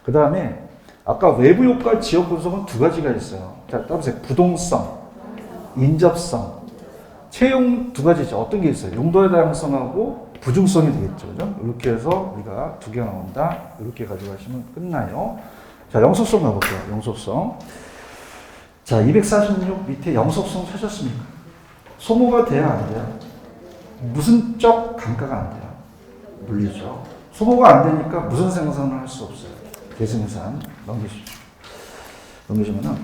그 다음에 아까 외부 효과 지역 분석은 두 가지가 있어요. 자, 따라서 부동성, 인접성, 채용 두 가지죠. 어떤 게 있어요? 용도의 다양성하고 부중성이 되겠죠. 그죠? 이렇게 해서 우리가 두 개가 나온다. 이렇게 가져가시면 끝나요. 자, 영속성 가볼게요. 영속성. 자, 246 밑에 영속성 찾았습니까? 소모가 돼야 안 돼요? 무슨 적 단가가 안 돼요? 물리죠. 소모가 안 되니까 무슨 생산을 할 수 없어요. 대생산 넘기시죠. 넘기시면은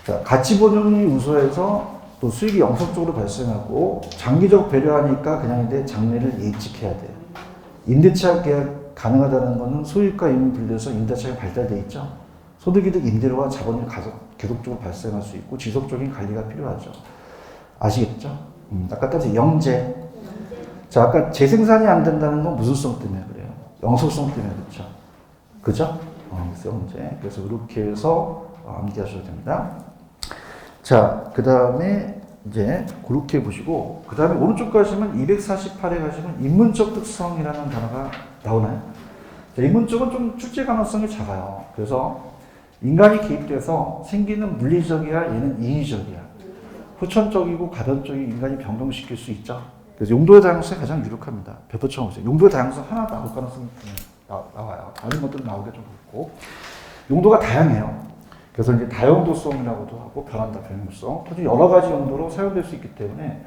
자, 가치 보존이 우수해서 또 수익이 영속적으로 발생하고 장기적 배려하니까 그냥 이제 장래를 예측해야 돼요. 임대차 계약 가능하다는 것은 소유가 이미 분리돼서 임대차가 발달돼 있죠. 소득이득 임대료와 자본이 계속적으로 발생할 수 있고 지속적인 관리가 필요하죠. 아시겠죠? 아까 따지 영재. 자, 아까 재생산이 안 된다는 건 무슨 성 때문에 그래요? 영속성 때문에 그렇죠. 그죠? 영재. 그래서 이렇게 해서 암기하셔도 됩니다. 자, 그 다음에 이제 그렇게 보시고, 그 다음에 오른쪽 가시면 248에 가시면 인문적 특성이라는 단어가 나오나요? 자, 인문적은 좀 출제 가능성이 작아요. 그래서 인간이 개입돼서 생기는 물리적이야, 얘는 인위적이야. 후천적이고 가변적인 인간이 변경시킬 수 있죠. 그래서 용도의 다양성이 가장 유력합니다. 별표처럼 보세요. 용도의 다양성 하나 나올 가능성이 나와요. 다른 것들은 나오기 좀 그렇고. 용도가 다양해요. 그래서 이제 다용도성이라고도 하고 변한다, 변형성. 토지 여러 가지 용도로 사용될 수 있기 때문에,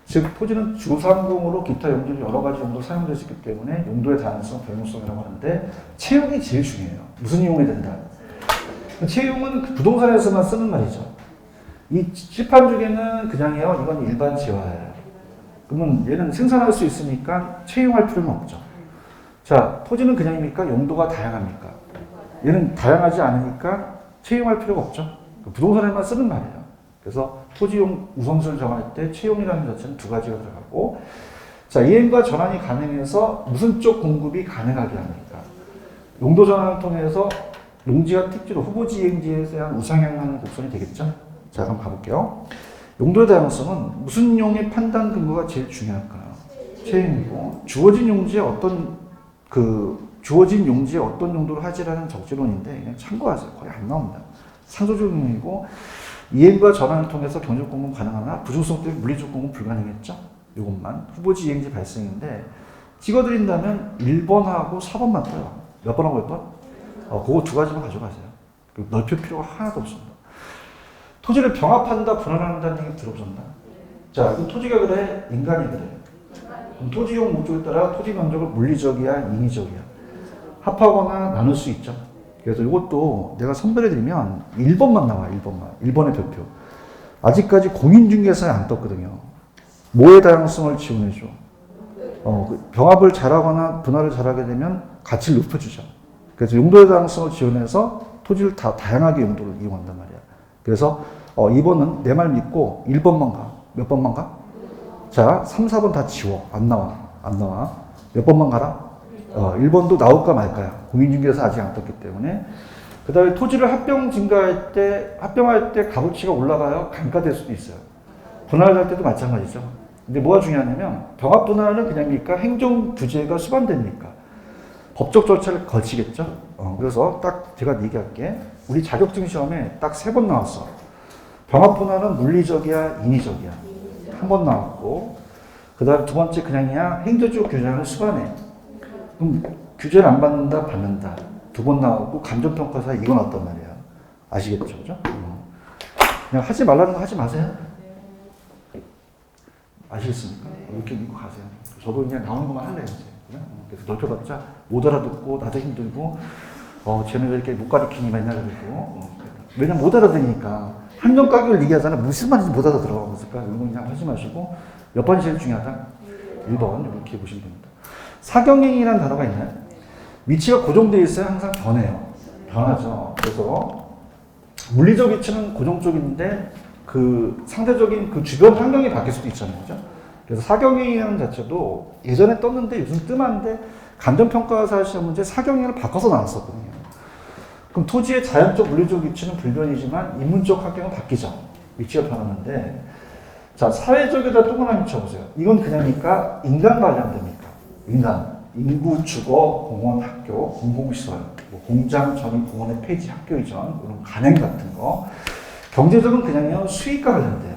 즉 토지는 주상공으로 기타 용도로 여러 가지 용도로 사용될 수 있기 때문에 용도의 다양성, 변형성이라고 하는데 채용이 제일 중요해요. 무슨 이용이 된다? 채용은 부동산에서만 쓰는 말이죠. 이 칠판 중에는 그냥요, 이건 일반 재화예요. 그러면 얘는 생산할 수 있으니까 채용할 필요는 없죠. 자, 토지는 그냥입니까? 용도가 다양합니까? 얘는 다양하지 않으니까 채용할 필요가 없죠. 부동산에만 쓰는 말이에요. 그래서 토지용 우선순위를 정할 때 채용이라는 자체는 두 가지가 들어가고, 자, 이행과 전환이 가능해서 무슨 쪽 공급이 가능하게 합니까? 용도 전환을 통해서 농지와 택지로 후보지 이행지에 대한 우상향하는 곡선이 되겠죠? 자, 그럼 가볼게요. 용도의 다양성은 무슨 용의 판단 근거가 제일 중요할까요? 채용이고, 주어진 용지에 어떤 용도를 하지라는 적지론인데 그냥 참고하세요. 거의 안 나옵니다. 상조적 용이고 이행과 전환을 통해서 경제적 공급 가능하나 부중성 때문에 물리적 공급 불가능했죠. 이것만 후보지 이행지 발생인데 찍어드린다면 1번하고 4번만 떠요. 몇 번하고 몇 번? 그거 두 가지만 가져가세요. 넓힐 필요가 하나도 없습니다. 토지를 병합한다, 분할한다는 얘기 들어보셨나? 자, 그럼 토지가 그래, 인간이 그래. 그럼 토지용 목적에 따라 토지 면적을 물리적이야, 인위적이야. 합하거나 나눌 수 있죠. 그래서 이것도 내가 선별해드리면 1번만 나와, 1번만. 1번의 별표. 아직까지 공인중개사에 안 떴거든요. 뭐의 다양성을 지원해줘? 병합을 잘하거나 분할을 잘하게 되면 가치를 높여주죠. 그래서 용도의 다양성을 지원해서 토지를 다양하게 용도를 이용한단 말이야. 그래서 2번은 내 말 믿고 1번만 가. 몇 번만 가? 자, 3, 4번 다 지워. 안 나와. 몇 번만 가라? 1번도 나올까 말까야. 공인중개사 아직 안 떴기 때문에. 그 다음에 토지를 합병할 때 값어치가 올라가요? 감가될 수도 있어요. 분할할 때도 마찬가지죠. 근데 뭐가 중요하냐면, 병합 분할은 그냥입니까? 행정 규제가 수반됩니까? 법적 절차를 거치겠죠? 그래서 딱 제가 얘기할게. 우리 자격증 시험에 딱 3번 나왔어. 병합 분할은 물리적이야, 인위적이야. 한 번 나왔고, 그 다음 두 번째 그냥이야, 행정적 규제를 수반해. 그럼 규제를 안 받는다, 받는다. 두 번 나왔고, 감정평가사 이건 어떤 말이야. 아시겠죠? 그죠? 그냥 하지 말라는 거 하지 마세요. 아시겠습니까? 이렇게 믿고 가세요. 저도 그냥 나오는 것만 할래요, 이제. 그래서 넓혀봤자 못 알아듣고, 나도 힘들고, 쟤는 왜 이렇게 못 가르치니 맨날 그러고, 왜냐면 못 알아듣으니까. 한정 가격을 얘기하잖아. 무슨 말인지 못 알아들어. 그러니까 이건 그냥 하지 마시고, 몇 번이 제일 중요하다? 1번, 이렇게 보시면 됩니다. 사경행이라는 단어가 있나요? 위치가 고정되어 있어야 항상 변해요. 변하죠. 그래서 물리적 위치는 고정적인데 그 상대적인 그 주변 환경이 바뀔 수도 있잖아요. 그죠? 그래서 사경행이라는 자체도 예전에 떴는데 요즘 뜸한데 감정평가사 시험 문제 사경행을 바꿔서 나왔었거든요. 그럼 토지의 자연적 물리적 위치는 불변이지만 인문적 환경은 바뀌죠. 위치가 변하는데 자, 사회적에다 동그라미 쳐보세요. 이건 그냥니까 인간 관련됩니까? 인간. 인구, 주거, 공원, 학교, 공공시설, 뭐 공장, 전입, 공원의 폐지, 학교 이전, 이런 간행 같은 거. 경제적은 그냥요, 수익과 관련돼요.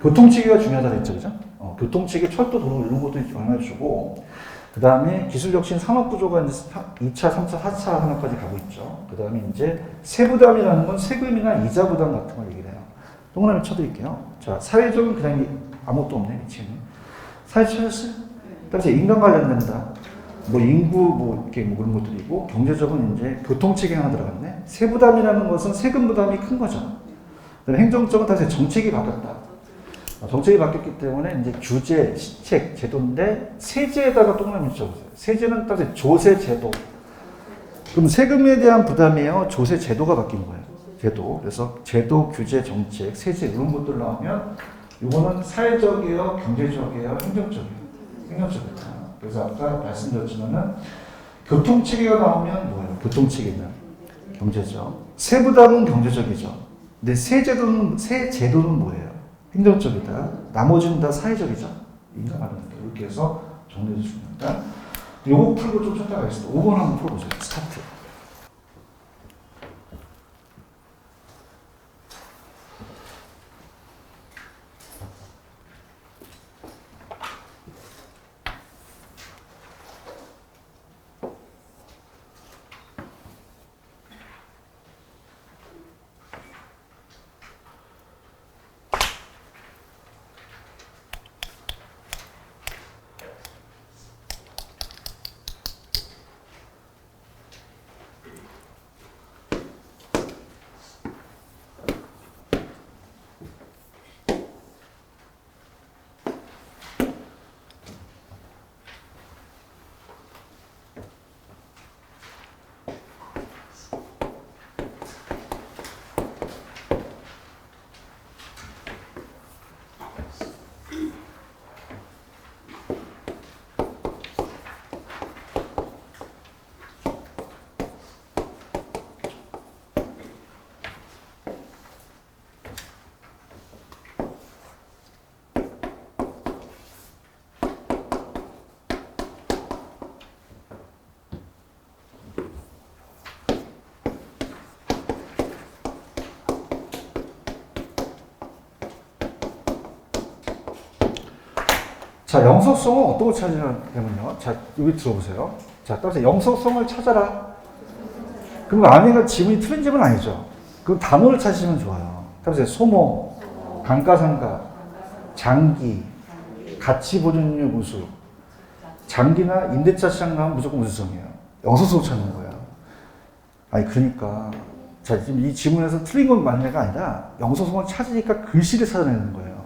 교통체계가 중요하다 그랬죠, 그죠? 교통체계, 철도, 도로, 이런 것도 영향을 주고, 그 다음에 기술혁신 산업구조가 이제 2차, 3차, 4차 산업까지 가고 있죠. 그 다음에 이제 세부담이라는 건 세금이나 이자 부담 같은 걸 얘기를 해요. 동그라미 쳐드릴게요. 자, 사회적은 그냥 아무것도 없네, 미치는. 사회 찾았어요? 따라서 인간 관련된다. 뭐 인구, 뭐 이렇게 뭐 그런 것들이고, 경제적은 이제 교통체계 하나 들어갔네. 세부담이라는 것은 세금 부담이 큰 거죠. 그다음에 행정적은 다시 정책이 바뀌었다. 정책이 바뀌었기 때문에 이제 규제, 시책, 제도인데 세제에다가 동그라미 쳐보세요. 세제는 다시 조세, 제도. 그럼 세금에 대한 부담이에요. 조세, 제도가 바뀐 거예요. 제도. 그래서 제도, 규제, 정책, 세제 이런 것들 나오면 이거는 사회적이에요, 경제적이에요, 행정적이에요. 행정적이다. 그래서 아까 말씀드렸지만은 교통체계가 나오면 뭐예요? 교통체계는 경제죠. 세부담은 경제적이죠. 근데 세제도는 뭐예요? 행정적이다. 나머지는 다 사회적이죠. 인간합니다. 이렇게 해서 정리해 주십니다. 요거 풀고 좀 찾다가 있습니다. 5번 한번 풀어보세요. 스타트. 자, 영속성은 어떤 걸 찾으냐면요. 자, 여기 들어보세요. 자, 따라서 영속성을 찾아라. 그럼 안에가 지문이 틀린 집은 아니죠. 그 단어를 찾으시면 좋아요. 따라서 소모, 감가상각, 장기, 가치보존료 무수, 장기나 임대차 시장 나오면 무조건 무수성이에요. 영속성을 찾는 거예요. 아니, 그러니까. 자, 지금 이 지문에서 틀린 건 맞는 게 아니라 영속성을 찾으니까 글씨를 찾아내는 거예요.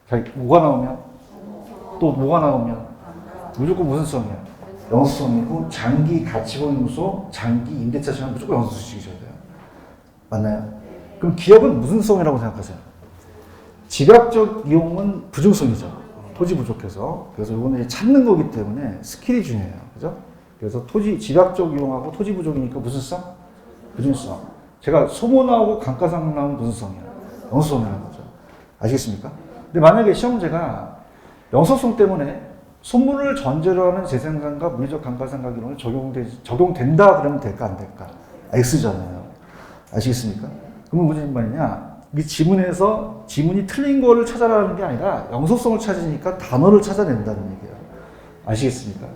자, 뭐가 나오면? 또 뭐가 나오면 무조건 무슨 성이야? 영수성이고 장기 가치보증소, 장기 임대차 시장 무조건 영수수식이셔야 돼요. 맞나요? 그럼 기업은 무슨 성이라고 생각하세요? 집약적 이용은 부증성이죠. 토지 부족해서. 그래서 이거는 찾는 거기 때문에 스킬이 중요해요. 그죠? 그래서 토지 집약적 이용하고 토지 부족이니까 무슨 성? 부증성. 제가 소모 나오고 감가상각 나오면 무슨 성이야? 영수성이라는 거죠. 아시겠습니까? 근데 만약에 시험 문제가 영속성 때문에 소문을 전제로 하는 재생산과 물리적 감가상각 이론이 적용된다 그러면 될까 안 될까? X잖아요. 아시겠습니까? 그러면 무슨 말이냐? 이 지문에서 지문이 틀린 거를 찾아라는 게 아니라 영속성을 찾으니까 단어를 찾아낸다는 얘기예요. 아시겠습니까?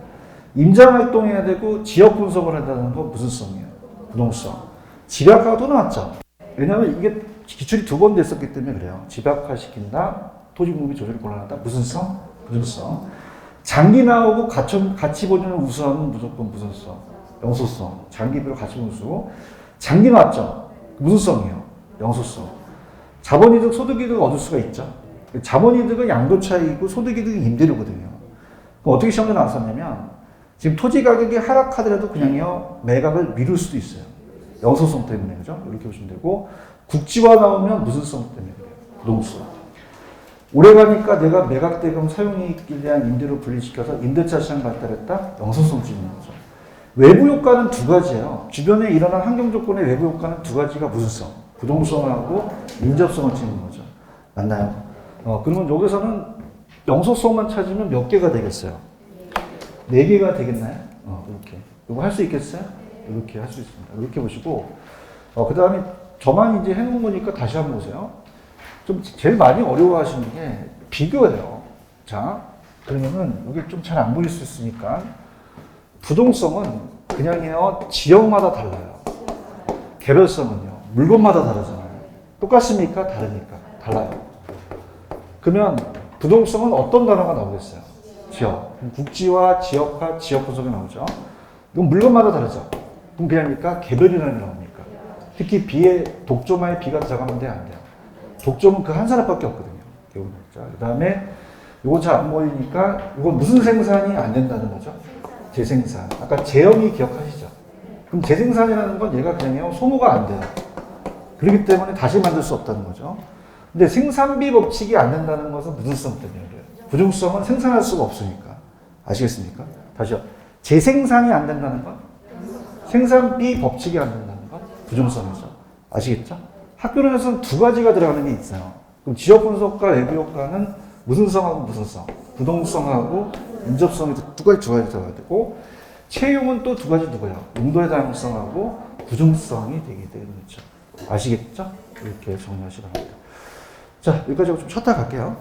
임장 활동해야 되고 지역 분석을 한다는 건 무슨 성이에요? 부동성. 집약화가 또 나왔죠. 왜냐하면 이게 기출이 2번 됐었기 때문에 그래요. 집약화 시킨다. 토지 공급이 조절이 곤란하다. 무슨 성? 부정성. 장기 나오고 같이 보는 우수함은 무조건 무슨성, 영소성. 장기비로 같이 보는 우수. 장기 나왔죠? 무슨 성이에요? 영소성. 자본이득, 소득이득을 얻을 수가 있죠. 자본이득은 양도 차익이고 소득이득은 임대료거든요. 그럼 어떻게 시험에 나왔었냐면 지금 토지 가격이 하락하더라도 그냥요 매각을 미룰 수도 있어요. 영소성 때문에 그죠? 이렇게 보시면 되고 국지화 나오면 무슨 성 때문에 그래요? 부동수. 오래 가니까 내가 매각 대금 사용이익에 대한 임대료 분리시켜서 임대차 시장 발달했다? 영소성 지는 거죠. 외부 효과는 두 가지예요. 주변에 일어난 환경 조건의 외부 효과는 두 가지가 무슨 성? 부동성하고 인접성을 지는 거죠. 맞나요? 그러면 여기서는 영소성만 찾으면 몇 개가 되겠어요? 4개가 되겠나요? 이렇게. 이거 할 수 있겠어요? 이렇게 할 수 있습니다. 이렇게 보시고, 그 다음에 저만 이제 해놓은 거니까 다시 한번 보세요. 좀 제일 많이 어려워하시는 게 비교예요. 자, 그러면은 이게 좀 잘 안 보일 수 있으니까 부동성은 그냥요 지역마다 달라요. 개별성은요 물건마다 다르잖아요. 똑같습니까? 다르니까 달라요. 그러면 부동성은 어떤 단어가 나오겠어요? 지역. 국지화, 지역화, 지역 분석이 나오죠. 이건 물건마다 다르죠. 그럼 그냥니까 개별이라는 게 나옵니까? 특히 비의 독점화의 비가 들어가면 돼요, 안 돼요? 독점은 그 한 사람밖에 없거든요. 그 다음에 이거 잘 안 보이니까 이건 무슨 생산이 안 된다는 거죠? 재생산. 아까 재영이 기억하시죠? 그럼 재생산이라는 건 얘가 그냥 소모가 안 돼요. 그렇기 때문에 다시 만들 수 없다는 거죠. 근데 생산비 법칙이 안 된다는 것은 무슨성 때문에 그래요. 부중성은 생산할 수가 없으니까. 아시겠습니까? 다시요. 재생산이 안 된다는 건 생산비 법칙이 안 된다는 건 부중성이죠. 아시겠죠? 학교론에서는 두 가지가 들어가는 게 있어요. 그럼 지역 분석과 외부 효과는 무슨 성하고 무슨 성, 부동성하고 인접성이 두 가지 들어가야 되고 채용은 또 두 가지 누구예요? 용도의 다양성하고 부중성이 되게 되는 거죠. 아시겠죠? 이렇게 정리하시기 바랍니다. 자, 여기까지 하고 좀 쉬었다 갈게요.